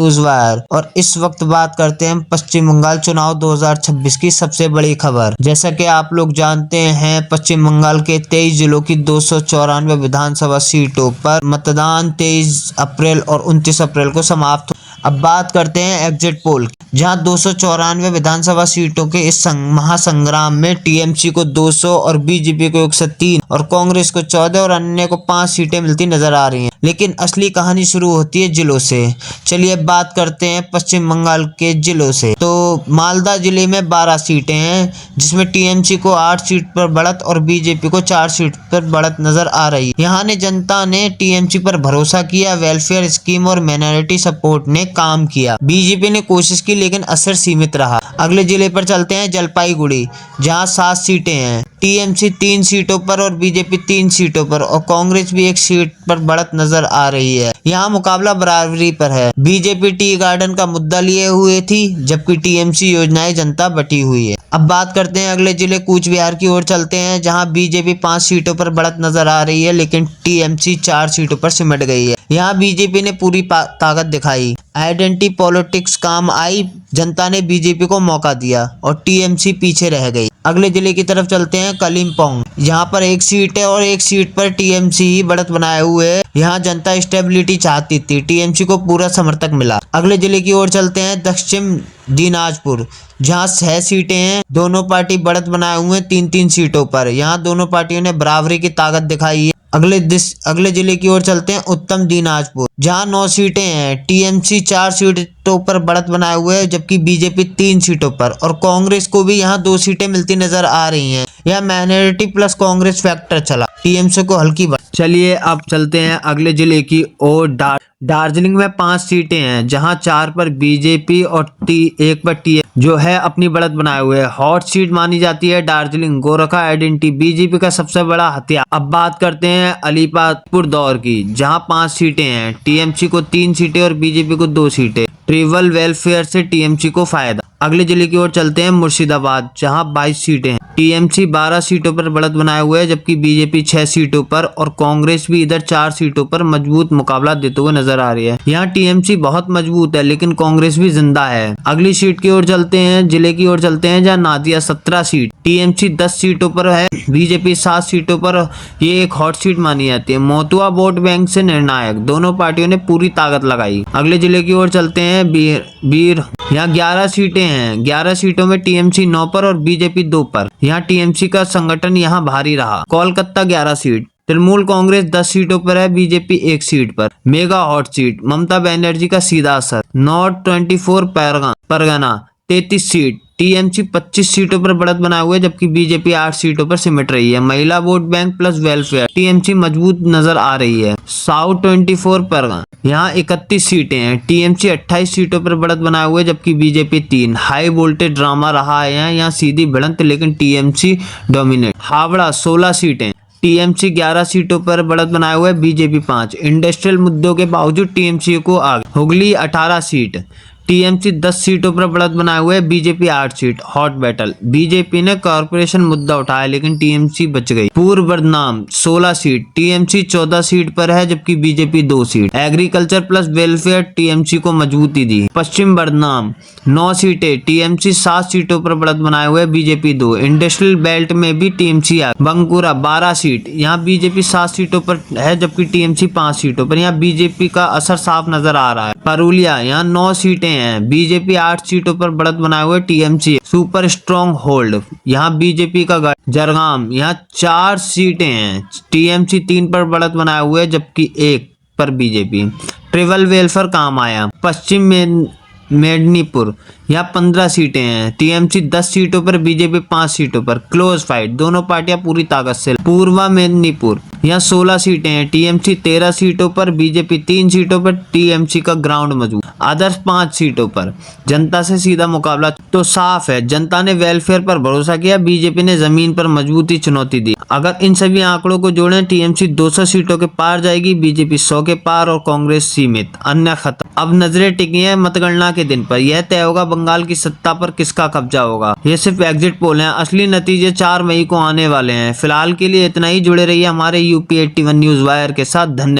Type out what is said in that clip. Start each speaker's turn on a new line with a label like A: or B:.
A: News wire. और इस वक्त बात करते हैं पश्चिम बंगाल चुनाव 2026 की सबसे बड़ी खबर। जैसा कि आप लोग जानते हैं, पश्चिम बंगाल के 23 जिलों की 294 विधानसभा सीटों पर मतदान 23 अप्रैल और 29 अप्रैल को समाप्त। अब बात करते हैं एग्जिट पोल की, जहां 294 विधानसभा सीटों के इस महासंग्राम में टीएमसी को 200 और बीजेपी को 103 और कांग्रेस को 14 और अन्य को 5 सीटें मिलती नजर आ रही हैं। लेकिन असली कहानी शुरू होती है जिलों से। चलिए बात करते हैं पश्चिम बंगाल के जिलों से। तो मालदा जिले में 12 सीटें हैं, जिसमें टीएमसी को 8 सीट पर बढ़त और बीजेपी को 4 सीट पर बढ़त नजर आ रही है। यहाँ ने जनता ने टीएमसी पर भरोसा किया, वेलफेयर स्कीम और माइनॉरिटी सपोर्ट ने काम किया। बीजेपी ने कोशिश की लेकिन असर सीमित रहा। अगले जिले पर चलते हैं, जलपाईगुड़ी, जहां 7 सीटें हैं। टीएमसी 3 सीटों पर और बीजेपी 3 सीटों पर और कांग्रेस भी 1 सीट पर बढ़त नजर आ रही है। यहाँ मुकाबला बराबरी पर है। बीजेपी टी गार्डन का मुद्दा लिए हुए थी, जबकि टीएमसी योजनाएं जनता बटी हुई है। अब बात करते हैं अगले जिले कूच बिहार की ओर चलते हैं, जहां बीजेपी 5 सीटों पर बढ़त नजर आ रही है, लेकिन टीएमसी 4 सीटों पर सिमट गई है। यहाँ बीजेपी ने पूरी ताकत दिखाई, आइडेंटिटी पॉलिटिक्स काम आई, जनता ने बीजेपी को मौका दिया और टीएमसी पीछे रह गई। अगले जिले की तरफ चलते हैं, कलिम्पोंग, यहाँ पर 1 सीट है और 1 सीट पर टीएमसी ही बढ़त बनाए हुए है। यहाँ जनता स्टेबिलिटी चाहती थी, टीएमसी को पूरा समर्थक मिला। अगले जिले की ओर चलते हैं, दक्षिण दिनाजपुर, जहाँ 6 सीटें हैं। दोनों पार्टी बढ़त बनाए हुए हैं 3-3 सीटों पर। यहाँ दोनों पार्टियों ने बराबरी की ताकत दिखाई है। अगले जिले की ओर चलते हैं, उत्तम दिनाजपुर, जहां 9 सीटें हैं। टीएमसी 4 सीटों पर बढ़त बनाए हुए है, जबकि बीजेपी 3 सीटों पर और कांग्रेस को भी यहां 2 सीटें मिलती नजर आ रही हैं। यह माइनॉरिटी प्लस कांग्रेस फैक्टर चला, टीएमसी को हल्की बढ़त। चलिए अब चलते हैं अगले जिले की ओर, दार्जिलिंग में 5 सीटें हैं, जहां 4 पर बीजेपी और 1 पर टीएमसी जो है अपनी बढ़त बनाए हुए है। हॉट सीट मानी जाती है दार्जिलिंग। गोरखा आइडेंटिटी बीजेपी का सबसे बड़ा हथियार। अब बात करते हैं अलीपुर दौर की, जहां 5 सीटें हैं। टीएमसी को 3 सीटें और बीजेपी को 2 सीटें। ट्राइबल वेलफेयर से टीएमसी को फायदा। अगले जिले की ओर चलते हैं, मुर्शिदाबाद, जहां 22 सीटें हैं। टीएमसी 12 सीटों पर बढ़त बनाए हुए है, जबकि बीजेपी 6 सीटों पर और कांग्रेस भी इधर 4 सीटों पर मजबूत मुकाबला देते हुए नजर आ रही है। यहाँ टीएमसी बहुत मजबूत है, लेकिन कांग्रेस भी जिंदा है। अगली सीट की ओर चलते हैं, जिले की ओर चलते हैं, जहाँ नादिया 17 सीट। टीएमसी 10 सीटों पर है, बीजेपी 7 सीटों पर। ये एक हॉट सीट मानी जाती है। मोतुआ वोट बैंक से निर्णायक, दोनों पार्टियों ने पूरी ताकत लगाई। अगले जिले की ओर चलते हैं, बीर, यहाँ 11 सीटें हैं। 11 सीटों में टीएमसी 9 पर और बीजेपी 2 पर। यहाँ टीएमसी का संगठन यहाँ भारी रहा। कोलकाता 11 सीट। तृणमूल कांग्रेस 10 सीटों पर है, बीजेपी 1 सीट पर। Mega hot seat, Mamata Banerjee का सीधा असर। North 24 Pargana 33 seat. टीएमसी 25 सीटों पर बढ़त बनाए हुए, जबकि बीजेपी 8 सीटों पर सिमट रही है। महिला vote bank plus welfare, TMC मजबूत नजर आ रही है। साउथ 24 परगना, यहाँ 31 सीटें हैं। टीएमसी 28 सीटों पर बढ़त बनाए हुए, जबकि बीजेपी 3। हाई वोल्टेज ड्रामा रहा है यहाँ सीधी भिड़ंत, लेकिन टीएमसी डोमिनेट। हावड़ा 16 सीटें। टीएमसी 11 सीटों पर बढ़त बनाए हुए, बीजेपी 5। इंडस्ट्रियल मुद्दों के बावजूद टीएमसी को आगे। हुगली 18 सीट। टीएमसी 10 सीटों पर बढ़त बनाए हुए, BJP 8 seat. Hot battle, BJP ने कॉर्पोरेशन मुद्दा उठाया, लेकिन टीएमसी बच गई। पूर्व बदनाम 16 सीट। टीएमसी 14 सीट पर है, जबकि BJP 2 seat. Agriculture plus welfare TMC को मजबूती दी। पश्चिम बदनाम 9 सीटें। टीएमसी 7 सीटों पर बढ़त बनाए हुए, बीजेपी 2। इंडस्ट्रियल बेल्ट में भी टीएमसी आ। बंकुरा 12 सीट। यहाँ बीजेपी 7 सीटों पर है, जबकि टीएमसी 5 सीटों पर। यहाँ बीजेपी का असर साफ नजर आ रहा है। परुलिया, यहाँ 9 सीटें हैं। बीजेपी 8 सीटों पर बढ़त बनाए हुए, टीएमसी सुपर स्ट्रॉन्ग होल्ड। यहाँ बीजेपी का जरगाम, यहाँ 4 सीटें हैं। टीएमसी 3 पर बढ़त बनाए हुए, जबकि 1 पर बीजेपी। ट्राइबल वेलफेयर काम आया। पश्चिम मेदिनीपुर, यहाँ 15 सीटें हैं। टीएमसी 10 सीटों पर, बीजेपी 5 सीटों पर। क्लोज फाइट, दोनों पार्टियां पूरी ताकत से। पूर्वा मेदिनीपुर, यहाँ 16 सीटें हैं। टीएमसी 13 सीटों पर, बीजेपी 3 सीटों पर। टीएमसी का ग्राउंड मजबूत। आदर्श 5 सीटों पर। जनता से सीधा मुकाबला तो साफ है, जनता ने वेलफेयर पर भरोसा किया, बीजेपी ने जमीन पर मजबूती चुनौती दी। अगर इन सभी आंकड़ों को जोड़ें, टीएमसी 200 सीटों के पार जाएगी, बीजेपी 100 के पार और कांग्रेस सीमित, अन्य खत्म। अब नजरें टिकी हैं मतगणना के दिन पर। यह तय होगा बंगाल की सत्ता पर किसका कब्जा होगा। ये सिर्फ एग्जिट पोल हैं, असली नतीजे 4 मई को आने वाले हैं। फिलहाल के लिए इतना ही। जुड़े रहिए हमारे यूपी 81 न्यूज वायर के साथ। धन्यवाद।